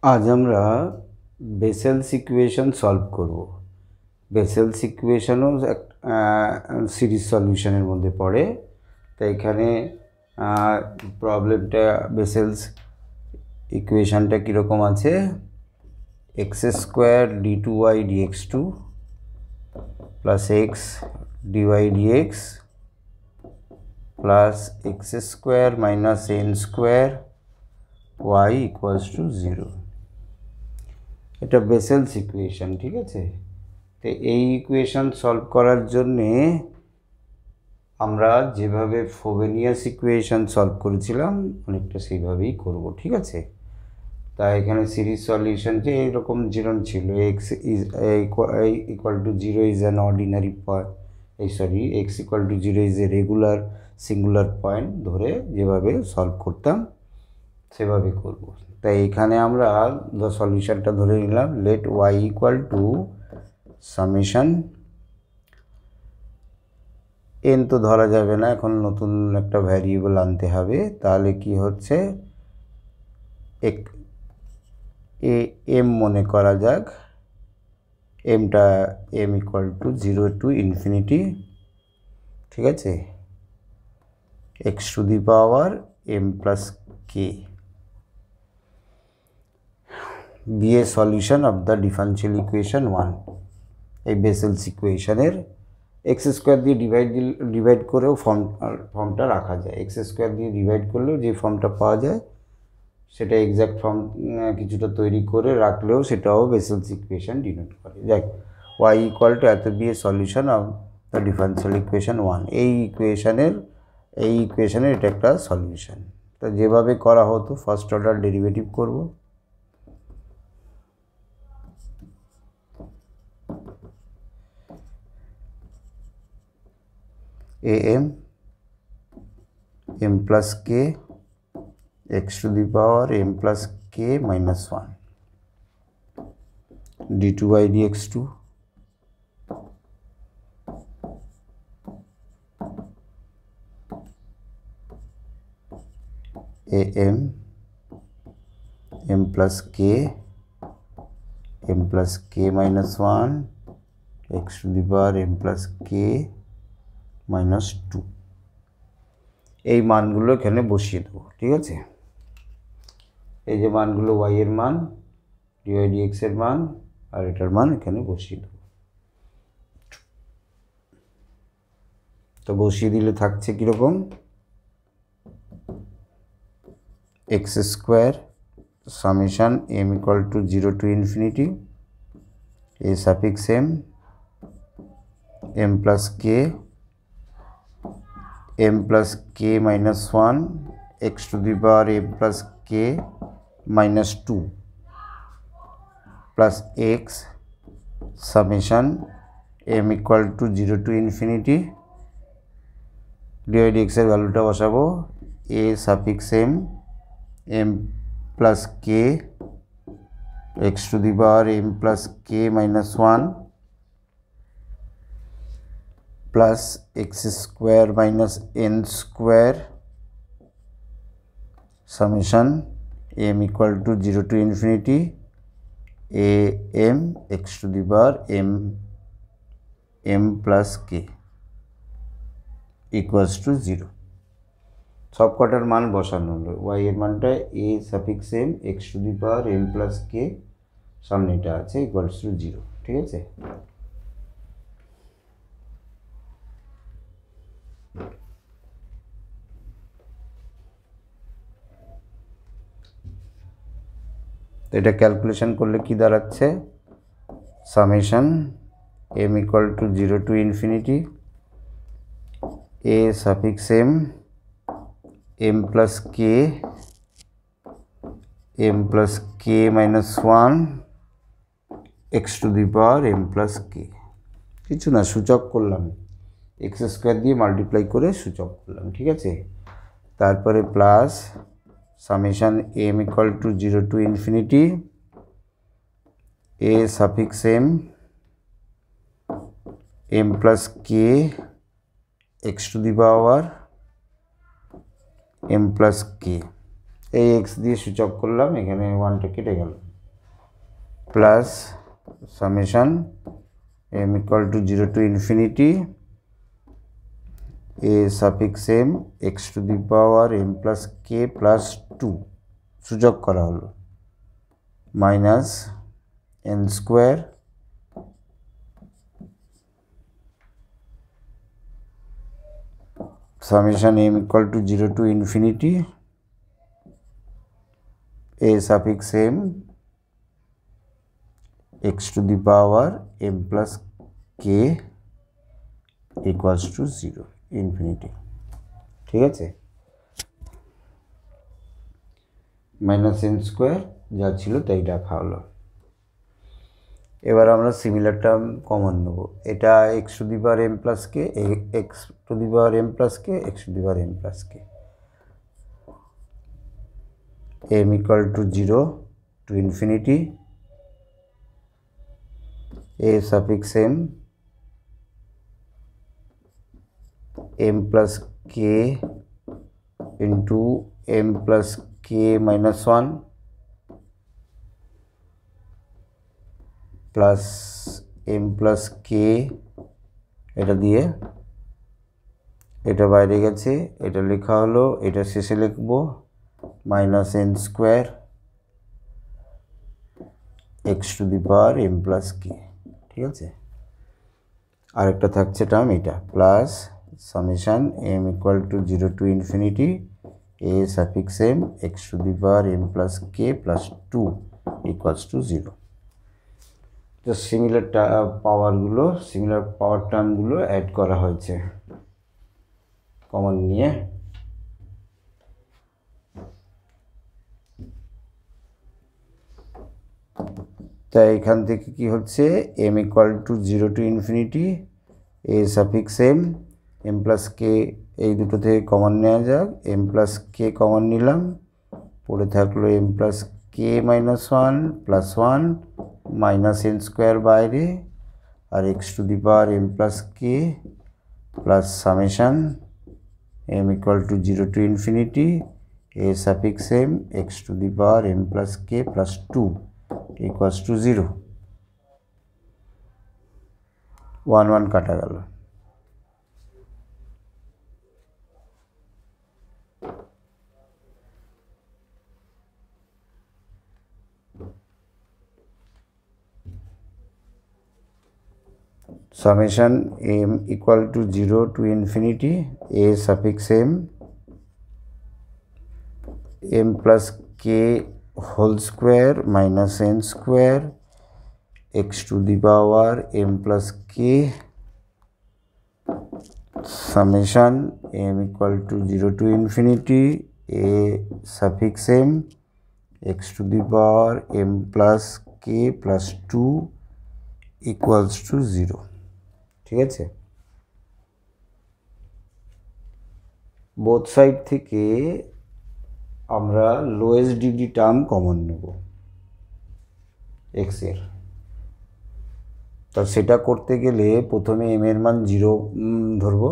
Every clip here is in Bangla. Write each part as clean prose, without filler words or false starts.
আজ আমরা বেসেলস ইকুয়েশন সলভ করব। বেসেলস ইকুয়েশনও সিরিজ সলিউশনের মধ্যে পড়ে। তো এখানে প্রবলেমটা বেসেলস ইকুয়েশনটা কীরকম আছে, x square d two y dx two plus x dy dx plus x square minus N square y equals to 0। এটা বেসেলস ইকুয়েশন, ঠিক আছে। তো এই ইকুয়েশন সলভ করার জন্যে আমরা যেভাবে ফ্রোবেনিয়াস ইকুয়েশন সলভ করেছিলাম অনেকটা সেইভাবেই করব, ঠিক আছে। তাই এখানে সিরিজ সলিউশন যে এইরকম যেরকম ছিল, x is equal to 0 is an ordinary point, x equal to 0 is a regular singular point ধরে যেভাবে সলভ করতাম সেভাবে করব। তাই এখানে আমরা সলিউশনটা ধরে নিলাম, let y equal to summation n, তো ধরা যাবে না, এখন নতুন একটা ভ্যারিয়েবল আনতে হবে। তাহলে কি হচ্ছে, এম মনে করা যাক, এমটা M equal to 0 to infinity, ঠিক আছে, x to the power M plus K be a solution of the differential equation 1। এই বেসেলস ইকুয়েশনের এক্স স্কোয়ার দিয়ে ডিভাইড করেও ফর্মটা রাখা যায়। এক্স স্কোয়ার দিয়ে ডিভাইড করলেও যে ফর্মটা পাওয়া যায় সেটা এক্স্যাক্ট ফর্ম কিছুটা তৈরি করে রাখলেও সেটাও বেসেলস ইকুয়েশন ডিনোট করে। যাক, ওয়াই ইকুয়াল টু এত be a solution of the differential equation 1। এই ইকুয়েশনের এটা একটা সলিউশন। তো যেভাবে করা হতো, ফার্স্ট অর্ডার ডেরিভেটিভ করব, am m plus k x to the power m plus k minus 1 d2y dx2 am m plus k minus 1 x to the power m plus k minus 2। এই মানগুলো এখানে বসিয়ে দেবো, ঠিক আছে। এই যে মানগুলো y এর মান, dy dx এর মান আর এটার মান এখানে বসিয়ে দেবো। তো বসিয়ে দিলে থাকছে কীরকম, x square summation m equal to 0 to infinity a suffix m plus k m plus k minus 1 x to the power m plus k minus 2 plus x summation m equal to 0 to infinity dy dx এর ভ্যালুটা বসাবো, a suffix m plus k x to the power m plus k minus 1 plus x square minus n square summation m equal to 0 to infinity a m x to the power m plus k equals to 0। সব কটার মান বসানো হলো, y এর মানটা a suffix m x to the power m plus k সামনে এটা আছে equals to 0, ঠিক আছে। তো এটা ক্যালকুলেশন করলে কি দাঁড়াচ্ছে, summation m equal to 0 to infinity a suffix m plus k minus 1 x to the power m plus k। কিছু না, সূচক করলাম, এক্স স্কোয়ার দিয়ে মাল্টিপ্লাই করে সূচক করলাম, ঠিক আছে। তারপরে plus summation m equal to 0 to infinity a suffix m plus k x to the power m plus k। এই x দিয়ে সূচক করলাম, এখানে 1টা কেটে গেল, plus summation m equal to 0 to infinity a suffix m x to the power m plus k plus 2 সুযোগ করা হলো minus n square summation m equal to 0 to infinity a suffix m x to the power m plus k equals to 0 infinity ঠিক আছে মাইনাস n স্কোয়ার যা ছিল তাই রাখা হলো এবার আমরা সিমিলার টার্ম কমন নেব এটা x to the power m plus k x to the power m plus k x to the power m plus k m equal to 0 to infinity a suffix m m plus k into m plus k minus 1 plus m plus k এটা দিয়ে এটা বাইরে গেছে এটা লেখা হলো এটা শেষে লিখব minus n square x to the power m plus k ঠিক আছে আরেকটা থাকছে টার্ম এটা plus summation m equal to 0 to infinity a suffix m x to the power m plus k plus 2 equals to 0 তো সিমিলার পাওয়ারগুলো সিমিলার পাওয়ার টার্মগুলো অ্যাড করা হয়েছে কমন নিয়ে তাই এখান থেকে কি হচ্ছে m equal to 0 to infinity a suffix m plus k এই দুটো থেকে কমন নেওয়া যাক m প্লাস k কমন নিলাম পড়ে থাকলো m plus k minus 1 plus 1 minus n square বাইরে আর x to the power m plus k plus summation m equal to 0 to infinity a suffix m x to the power m plus k plus 2 equals to 0 1 1 কাটা গেল summation m equal to 0 to infinity a suffix m plus k whole square minus n square x to the power m plus k summation m equal to 0 to infinity a suffix m x to the power m plus k plus 2 equals to 0 ঠিক আছে বোথ সাইড থেকে আমরা লোয়েস্ট ডিগ্রি টার্ম কমন নেব x এর তো সেটা করতে গেলে প্রথমে m এর মান 0 ধরব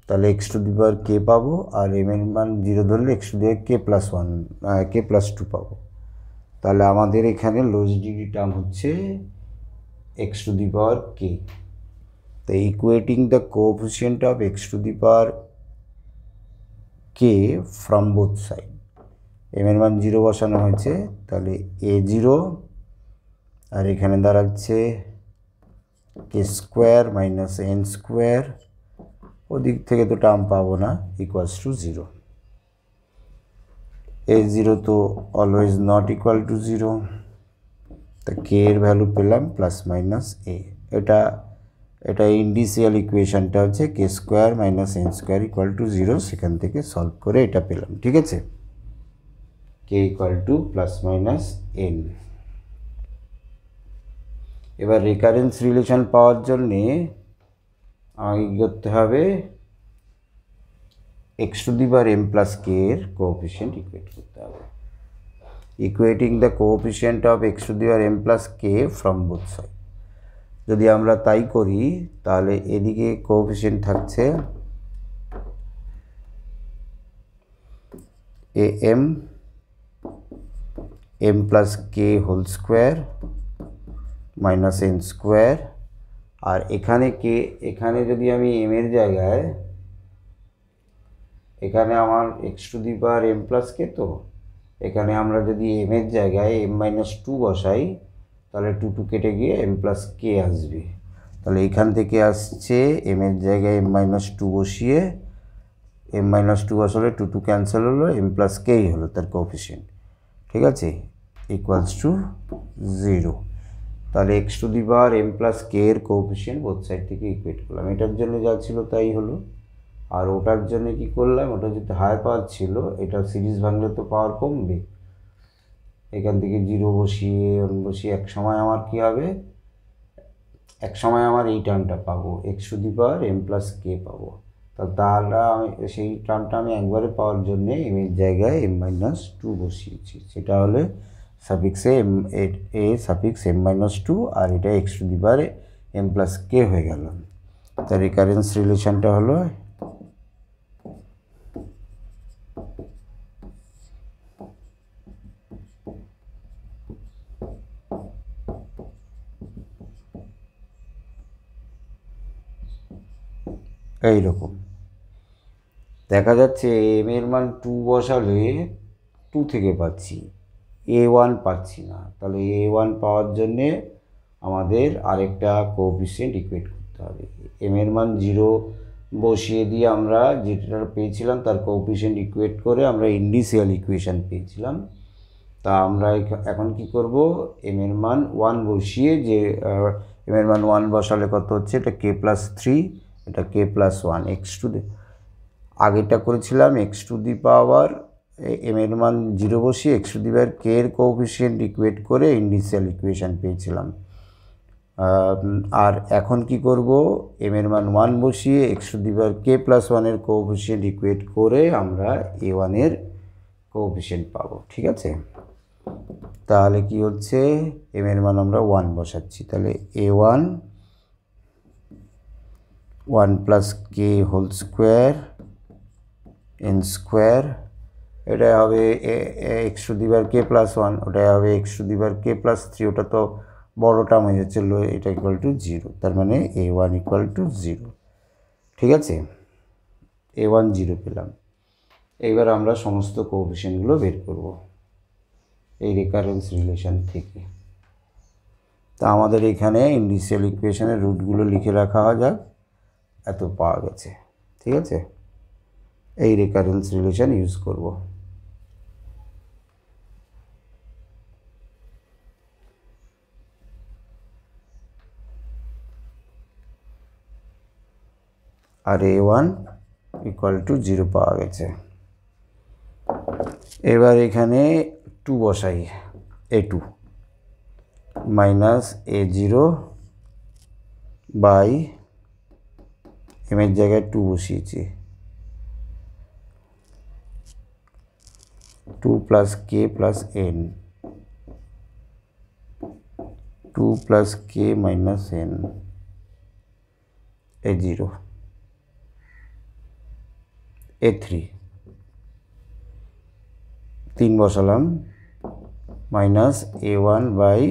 তাহলে x to the power k পাবো আর m এর মান 0 ধরলে x to the power k plus 1 k plus 2 পাবো তাহলে আমাদের এখানে লোয়েস্ট ডিগ্রি টার্ম হচ্ছে x to the power k তো equating the coefficient of x to the power k from both side m এর মান 0 বসানো হয়েছে তাহলে a0 আর এখানে দাঁড়াচ্ছে k square minus n square ওদিক থেকে তো টার্ম পাবো না ইকুয়ালস টু 0 a0 তো অলওয়েজ নট ইকুয়াল টু 0 তা k এর ভ্যালু পেলাম প্লাস মাইনাস a এটা ইন্ডিসিয়াল ইকুয়েশনটা হচ্ছে k square minus n square equal to 0 সেখান থেকে সলভ করে এটা পেলাম ঠিক আছে k equal to plus minus n এবার রিকারেন্স রিলেশন পাওয়ার জন্যে আমাকে কী করতে হবে x to the power m plus k এর কোএফিসিয়েন্ট ইকুয়েট করতে হবে equating the coefficient of x to the power m plus k from both sides যদি আমরা তাই করি তাহলে এদিকে কোএফিসিয়েন্ট থাকছে am m plus k whole square minus N square, আর এখানে কে, এখানে যদি আমি এম এর জায়গায়, এখানে আমার x to the power M plus K, তো এখানে আমরা যদি এম এর জায়গায় এম মাইনাস টু বসাই তাহলে টু টু কেটে গিয়ে এম প্লাস কে আসবে। তাহলে এখান থেকে আসছে এম এর জায়গায় এম মাইনাস টু বসিয়ে, এম মাইনাস টু বসালে টু টু ক্যান্সেল হলো, এম প্লাস কেই হলো তার কোএফিসিয়েন্ট, ঠিক আছে, ইকুয়ালস টু 0। তাহলে x to the power M plus K এর কোএফিসিয়েন্ট বোথ সাইড থেকে ইকুয়েট করলাম। এটার জন্য যা ছিল তাই হলো। আর ওটার জন্য কি করলাম, ওটা যদি হাই পাওয়ার ছিল, এটা সিরিজ ভাঙলে তো পাওয়ার কমবে, এখান থেকে 0 বসিয়ে এক সময় আমার কি হবে, এক সময় আমার এই টার্মটা পাবো, x to the power M plus K পাবো। তাহলে আমি সেই টার্মটা আমি একবারে পাওয়ার জন্যে এম এর জায়গায় এম মাইনাস টু বসিয়েছি, সেটা হলে সাফিক্সে A suffix M minus two, আর এটা x to the power M plus K হয়ে গেল। তার রিকারেন্স রিলেশনটা হলো এইরকম। দেখা যাচ্ছে এম এর মান 2 বসালে 2 থেকে পাচ্ছি, A1 পাচ্ছি না। তাহলে A1 পাওয়ার জন্যে আমাদের আরেকটা কোএফিসিয়েন্ট ইকুয়েট করতে হবে। এম এর মান 0 বসিয়ে দিয়ে আমরা যেটা পেয়েছিলাম তার কোএফিসিয়েন্ট ইকুয়েট করে আমরা ইনিশিয়াল ইকুয়েশান পেয়েছিলাম। তা আমরা এখন কি করব, এম এর মান 1 বসিয়ে, যে এম এর মান 1 বসালে কত হচ্ছে, এটা কে প্লাস 3, এটা কে প্লাস 1, এক্স টু, আগেরটা করেছিলাম x to the power m এর মান 0 বসিয়ে এক্স টু দি পাওয়ার কে এর কোএফিসিয়েন্ট ইকুয়েট করে ইনিশিয়াল ইকুয়েশান পেয়েছিলাম। আর এখন কি করব, এম এর মান 1 বসিয়ে x to the power k plus 1 এর কোএফিসিয়েন্ট ইকুয়েট করে আমরা A1 এর কোএফিসিয়েন্ট পাবো, ঠিক আছে। তাহলে কি হচ্ছে, এম এর মান আমরা 1 বসাচ্ছি, তাহলে A1 1 প্লাস কে হোল স্কোয়ার এন স্কোয়ার, এটা হবে x to the power k plus 1, ওটা হবে x to the power k plus 3, ওটা তো বড় টার্ম হয়ে যাচ্ছে, এটা ইকুয়াল টু 0, তার মানে A1 ইকুয়াল টু 0, ঠিক আছে। A1 0 পেলাম। এইবার আমরা সমস্ত কোএফিসিয়েন্টগুলো বের করব এই রিকারেন্স রিলেশন থেকে। তা আমাদের এখানে ইনিশিয়াল ইকুয়েশনের রুটগুলো লিখে রাখা যাক, এত পাওয়া গেছে, ঠিক আছে। এই রিকারেন্স রিলেশন ইউজ করব। আর A1 ইকুয়াল টু 0 পাওয়া গেছে। এবার এখানে 2 বসাই, A2 minus A0 by M এর জায়গায় 2 বসিয়েছি, 2 প্লাস কে প্লাস এন, 2 প্লাস কে মাইনাস এন, A0, A3 3 বসালাম, minus A1 by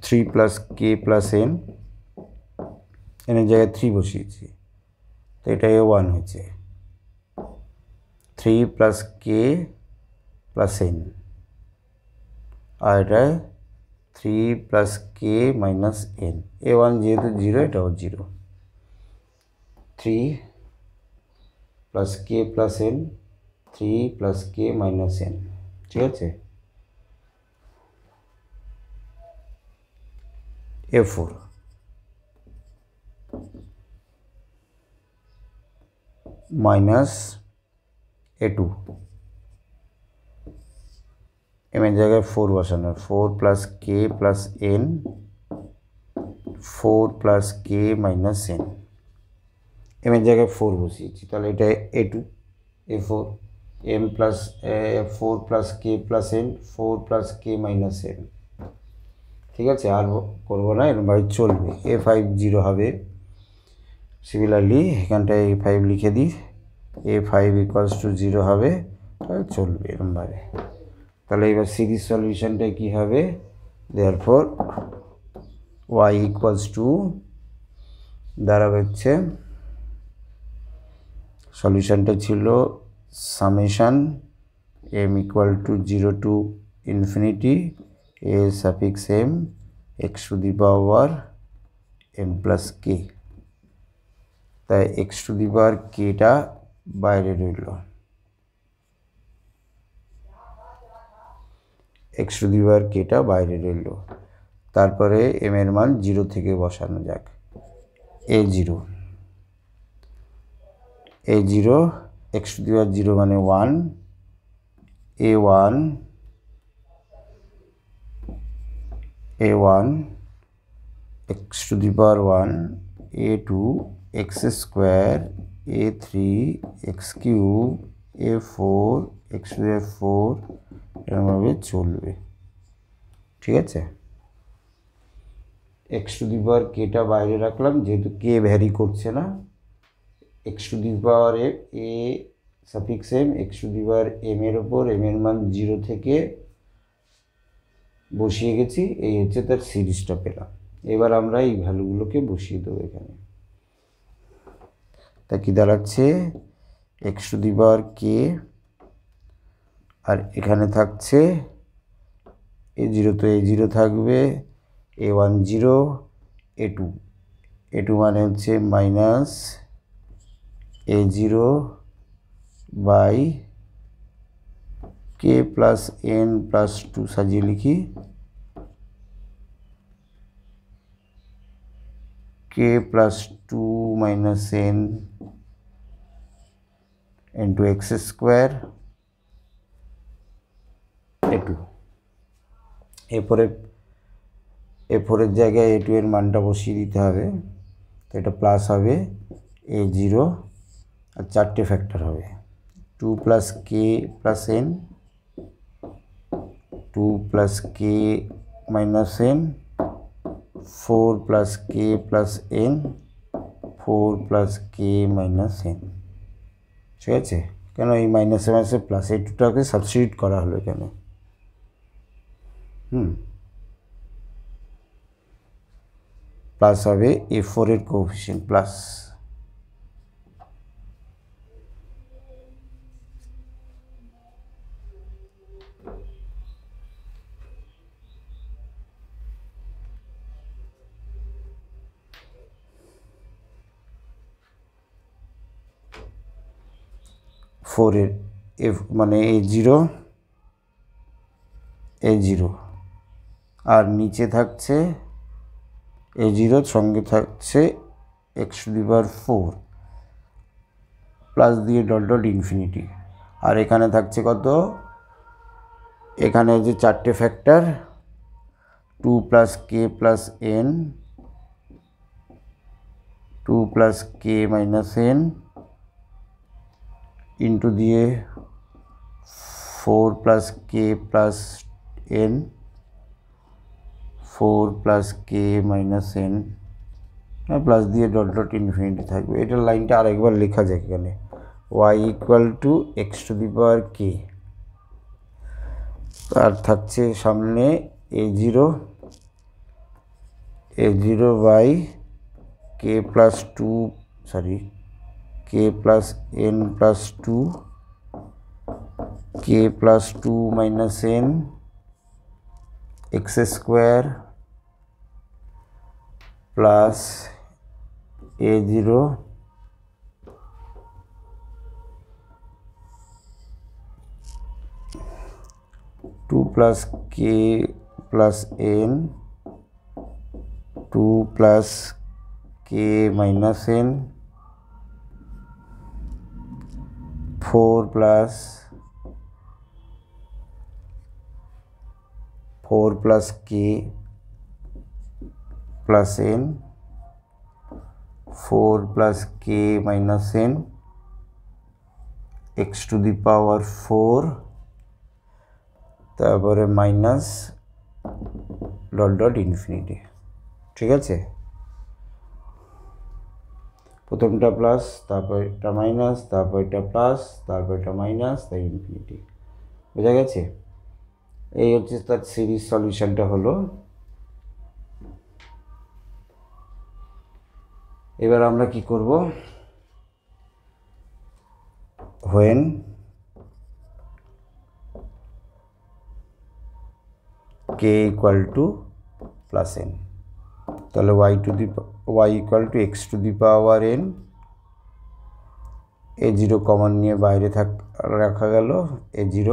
3 plus K plus n, এনের জায়গায় 3 বসিয়েছি, তো এটা A1 হয়েছে, 3 প্লাস কে প্লাস এন, আর এটা 3 প্লাস কে মাইনাস এন, A1 যেহেতু 0 এটাও 0, 3 প্লাস কে প্লাস এন, 3 প্লাস কে মাইনাস এন, ঠিক আছে। A4 মাইনাস A2, এম এর জায়গায় 4 বসানো, 4 প্লাস কে প্লাস এন, 4 প্লাস কে মাইনাস এন, এম এর জায়গায় 4 বসিয়েছি, তাহলে এটা A2, A4 M plus 4 plus কে প্লাস এন, 4 প্লাস কে মাইনাস এন, ঠিক আছে। আর করবো না, এরকমভাবে চলবে। A5 0 হবে। সিমিলারলি এখানটায় A5 লিখে দিই, A5 ইকুয়ালস টু 0 হবে, তাহলে চলবে এরকমভাবে। তাহলে এবার সিরিজ সলিউশনটা কী হবে, দেয়ারফর y ইকুয়ালস টু দাঁড়াবে হচ্ছে, সলিউশনটা ছিল summation m equal to 0 to infinity a suffix m x to the power m plus k। তাই x টু দি পাওয়ার kটা বাইরে রইল, x টু দি পাওয়ার kটা বাইরে রইল। তারপরে m এর মান 0 থেকে বসানো যাক। a0 x টু দি পাওয়ার 0 মানে 1, a1 x to the power 1, a2 x square, a3 x cube, a4 x to the power 4, এরকমভাবে চলবে। ঠিক আছে, x টু দি পাওয়ার kটা বাইরে রাখলাম যেহেতু k ভ্যারি করছে না। x to the power a suffix m x to the power m এর ওপর m এর মান 0 থেকে বসিয়ে গেছি, এই হচ্ছে তার সিরিজটা পেলাম। এবার আমরা এই ভ্যালুগুলোকে বসিয়ে দেবো এখানে। তা কি দাঁড়াচ্ছে, x to the power k, আর এখানে থাকছে a0, তো a0 থাকবে, a1 0, a2 মানে হচ্ছে minus a0 by k plus n plus 2 সাজিয়ে লিখি, k plus 2 minus n into x square a2। এরপরের জায়গায় a2 এর মানটা বসিয়ে দিতে হবে, তো এটা প্লাস হবে a0 আর 4টে ফ্যাক্টর হবে 2 plus k plus n, 2 plus k minus n, 4 plus k plus n, 4 plus k minus n। ঠিক আছে, কেন এই মাইনাসে মাইনাসে প্লাস, এই দুটাকে সাবস্টিটিউট করা হলো এখানে। প্লাস হবে a4 এর কোএফিশিয়েন্ট প্লাস, ফোর এর এফ মানে a0 আর নিচে থাকছে a0 সঙ্গে থাকছে x to the power 4 plus দিয়ে ডট ডট ইনফিনিটি। আর এখানে থাকছে কত, এখানে যে 4টে factor 2 plus k plus n, 2 plus k minus n into দিয়ে 4 plus k plus n, 4 plus k minus n plus দিয়ে ডট ডট ইনফিনিটি থাকবে। এটার লাইনটা আরেকবার লেখা যায় এখানে, y equal to x to the power k, আর থাকছে সামনে a0 by k plus 2 k plus n plus 2, k plus 2 minus n x square plus a0 2 plus k plus n, 2 plus k minus n, 4 plus k plus n, 4 plus k minus n x to the power 4, তারপরে মাইনাস ডট ডট ইনফিনিটি। ঠিক আছে, প্রথমটা প্লাস, তারপর এটা মাইনাস, তারপর এটা প্লাস, তারপর এটা মাইনাস, তাই ইনফিনিটি। বোঝা গেছে? এই হচ্ছে তার সিরিজ সলিউশনটা হলো। এবার আমরা কি করব, when k equal to plus n, তাহলে y equal to x to the power n, a0 common নিয়ে বাইরে রাখা গেল, a0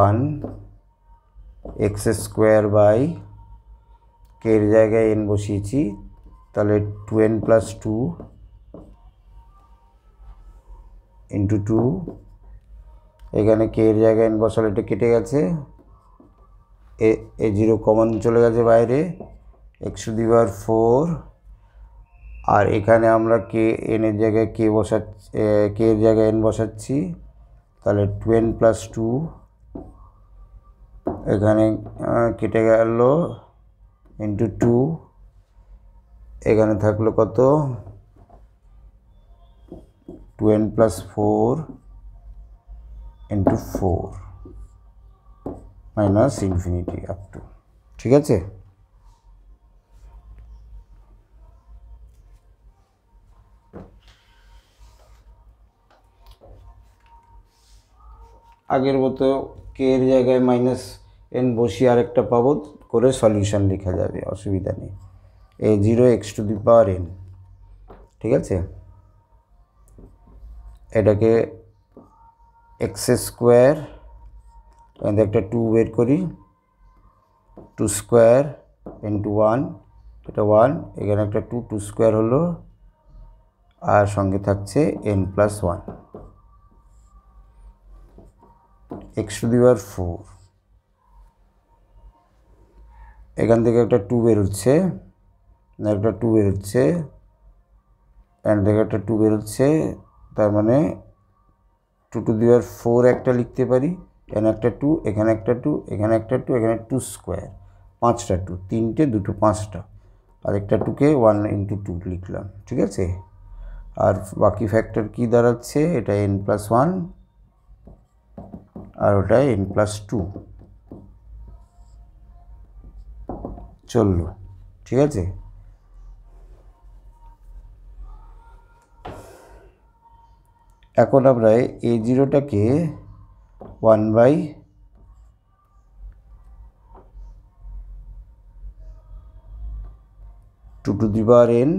1 x square by k এর জায়গায় n বসিয়েছি, তাহলে 2n প্লাস 2 ইন্টু 2, এখানে k এর জায়গায় n বসালে এটা কেটে গেছে, a0 কমন চলে গেছে বাইরে, x টু দি পাওয়ার 4, আর এখানে আমরা k n এর জায়গায় k এর জায়গায় n বসাচ্ছি, তাহলে 2n প্লাস 2, এখানে কেটে গেল ইন্টু 2, এখানে থাকলো কত 2n plus 4 into 4 minus infinity up to, ঠিক আছে। আগের মতো কে এর জায়গায় মাইনাস এন বসিয়ে আরেকটা পাবো করে সলিউশন লেখা যাবে, অসুবিধা নেই। a0 x to the power n, ঠিক আছে। এটাকে এক্স স্কোয়ার, এখানে একটা 2 বের করি, 2 স্কোয়ার ইন্টু 1, এটা 1, এখানে একটা 2 স্কোয়ার হলো, আর সঙ্গে থাকছে n plus 1, x to the power 4, এখান থেকে একটা 2 বেরোচ্ছে, একটা 2 বেরোচ্ছে, এখান থেকে একটা 2 বেরোচ্ছে, তার মানে 2 টু দি পাওয়ার 4 একটা লিখতে পারি, এখানে একটা 2, এখানে একটা 2, এখানে একটা 2, এখানে 2 স্কোয়ার, 5টা 2, 3টে 2টো 5টা, আর একটা 2কে 1 ইন্টু 2 লিখলাম, ঠিক আছে। আর বাকি ফ্যাক্টর কি দাঁড়াচ্ছে, এটা n প্লাস 1 আর ওটা n প্লাস 2 চললো, ঠিক আছে। এখন আমরা a0টাকে 1 by 2 to the power n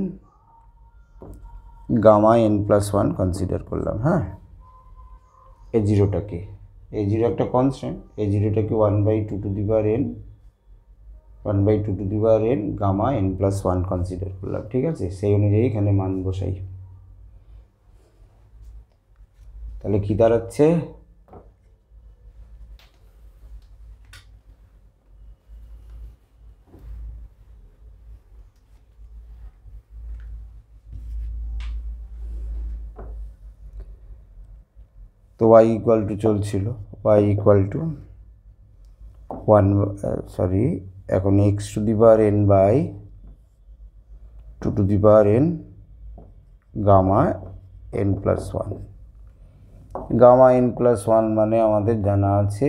gamma n plus 1 consider করলাম, হ্যাঁ। a0টাকে, a0 একটা কনস্ট্যান্ট, a0টাকে 1 by 2 to the power n, 1 by 2 to the power n gamma n plus 1 consider করলাম, ঠিক আছে। সেই অনুযায়ী এখানে মান বসাই, তাহলে কি দাঁড়াচ্ছে, তো y ইকুয়াল টু চলছিল, y ইকুয়াল টু 1, সরি, এখন x to the power n by 2 to the power n gamma n plus 1, gamma n plus 1 মানে আমাদের জানা আছে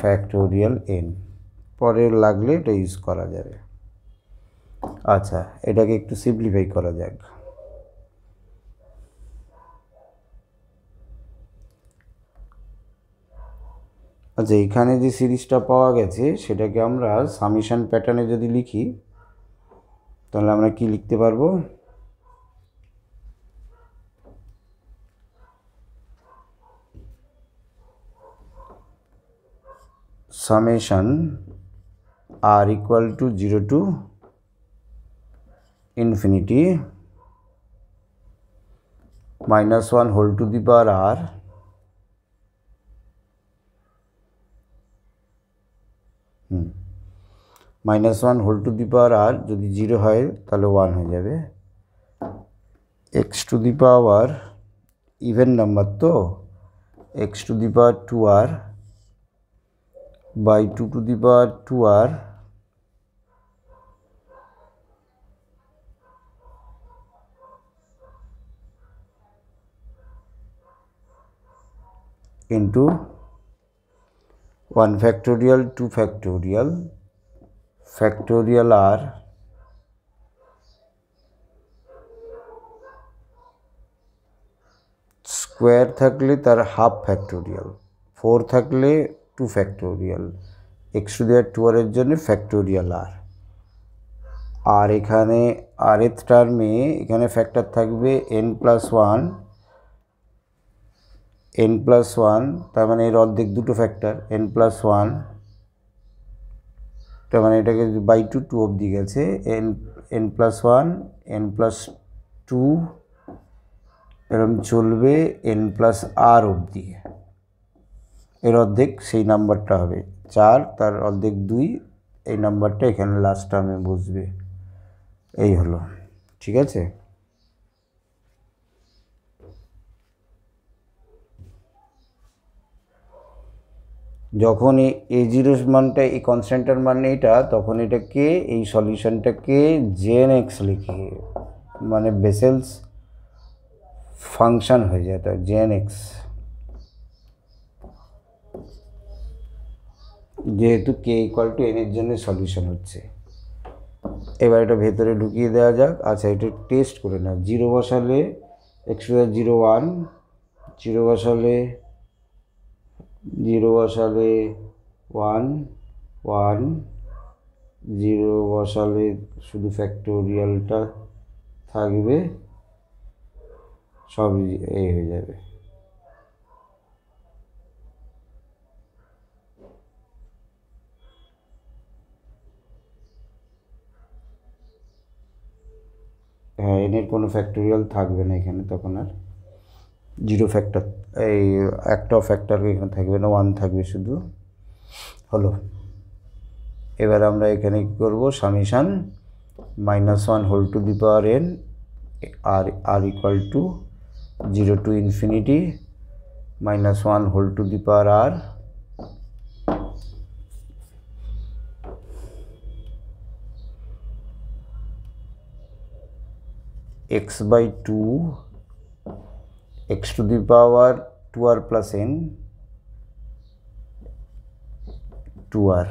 ফ্যাক্টোরিয়াল n, পরে লাগলে এটা ইউজ করা যাবে। আচ্ছা, এটাকে একটু সিম্পলিফাই করা যাক। আচ্ছা, এখানে যে সিরিজটা পাওয়া গেছে সেটাকে আমরা সামেশন প্যাটার্নে যদি লিখি, তাহলে আমরা কি লিখতে পারবো, summation r equal to 0 to infinity -1 whole to the power r -1 whole to the power r, যদি 0 হয় তাহলে 1 হয়ে যাবে, x to the power even number, তো x to the power 2r by 2 to the power 2r into 1 factorial 2 factorial factorial r square থাকলে তার হাফ ফ্যাক্টোরিয়াল, 4 থাকলে 2 factorial, x to the power 2 এর জন্য ফ্যাক্টোরিয়াল আর। আর এখানে আরের টার্মে এখানে ফ্যাক্টর থাকবে n+1 তার মানে এর অর্ধেক দুটো ফ্যাক্টর n+1, তার মানে এটাকে বাই 2 অবধি গেছে, n+1 n+2 এরকম চলবে n+r অবধি, এর অর্ধেক সেই নাম্বারটা হবে 4, তার অর্ধেক 2, এই নাম্বারটা এখানে লাস্ট টার্মে বসবে। এই হলো, ঠিক আছে। যখন এই A0 মানটা এই কনস্ট্যান্টের মান এইটা, তখন এটাকে এই সলিউশনটাকে jnx লিখে মানে বেসেলস ফাংশন হয়ে যায়, তো jnx, যেহেতু k = n এর জন্য সলিউশন হচ্ছে। এবার এটা ভেতরে ঢুকিয়ে দেওয়া যাক। আচ্ছা, এটা টেস্ট করে না, 0 বসালে x^0 1, 0 বসালে 1 1, 0 বসালে শুধু ফ্যাক্টোরিয়ালটা থাকবে, সব এই হয়ে যাবে। হ্যাঁ, এনের কোনো ফ্যাক্টোরিয়াল থাকবে না এখানে, তখন আর 0 ফ্যাক্টর, এই একটাও ফ্যাক্টর এখানে থাকবে না, 1 থাকবে শুধু। হলো, এবার আমরা এখানে কী করবো, summation -1 whole to the power n r = 0 to infinity -1 whole to the power r x/2 x to the power 2r plus n 2r,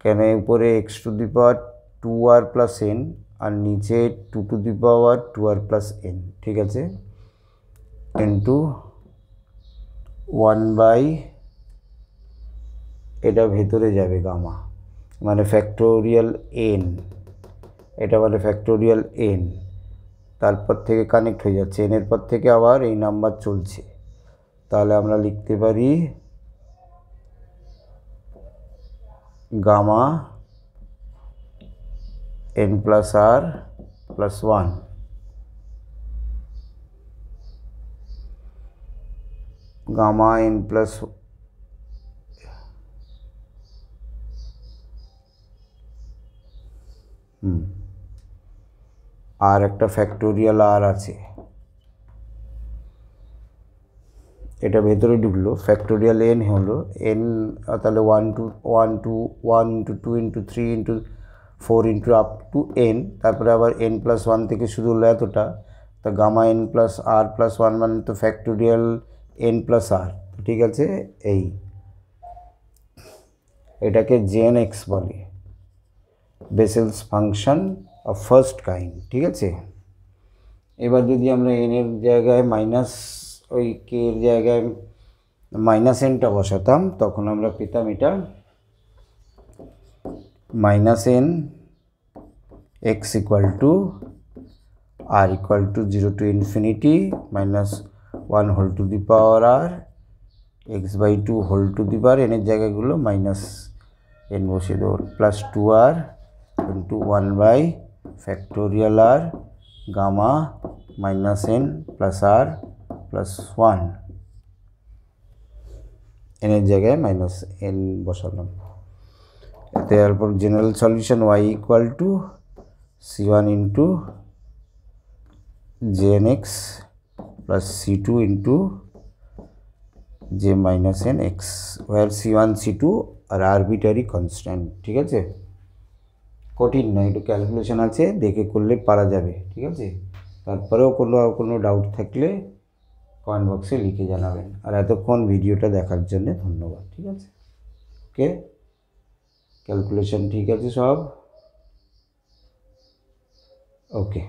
কেন উপরে x to the power 2r plus n আর নিচে 2 to the power 2r plus n, ঠিক আছে, ইন্টু 1/, এটা ভেতরে যাবে গামা মানে ফ্যাক্টোরিয়াল n, এটা মানে ফ্যাক্টোরিয়াল n, তারপর থেকে কানেক্ট হয়ে যাচ্ছে, n এর পর থেকে আবার এই নাম্বার চলছে, তাহলে আমরা লিখতে পারি gamma n+r + 1, gamma n plus আর একটা ফ্যাক্টোরিয়াল আর আছে, এটা ভেতরে ঢুকলো, ফ্যাক্টোরিয়াল n হলো n, তাহলে 1 to 1 to 1 into 2 into 3 into 4 into up to n, তারপরে আবার n+1 থেকে শুরু হলো এতটা, তা গামা n+r + 1 মানে তো ফ্যাক্টোরিয়াল n+r, ঠিক আছে। এই এটাকে jnx বলে, বেসেলস ফাংশন অফ ফার্স্ট কাইন্ড, ঠিক আছে। এবার যদি আমরা n এর জায়গায় মাইনাস ওই k এর জায়গায় -nটা বসাতাম, তখন আমরা পেতাম এটা -n x = r = 0 to infinity -1 whole to the power r x/2 whole to the power n এর জায়গাগুলো -n বসিয়ে দেবো, +2r into 1/, factorial r gamma -n + r + 1, n এর জায়গায় -n বসালাম। তারপর general solution y = c1 into jnx plus c2 into j minus nx, where c1 c2 are arbitrary constant, ঠিক আছে। কঠিন না, একটু ক্যালকুলেশন আছে, দেখে করলে পারা যাবে, ঠিক আছে। তারপরেও কোনো ডাউট থাকলে কমেন্ট বক্সে লিখে জানাবেন। আর এতক্ষণ ভিডিওটা দেখার জন্য ধন্যবাদ। ঠিক আছে, ওকে, ক্যালকুলেশন ঠিক আছে সব, ওকে।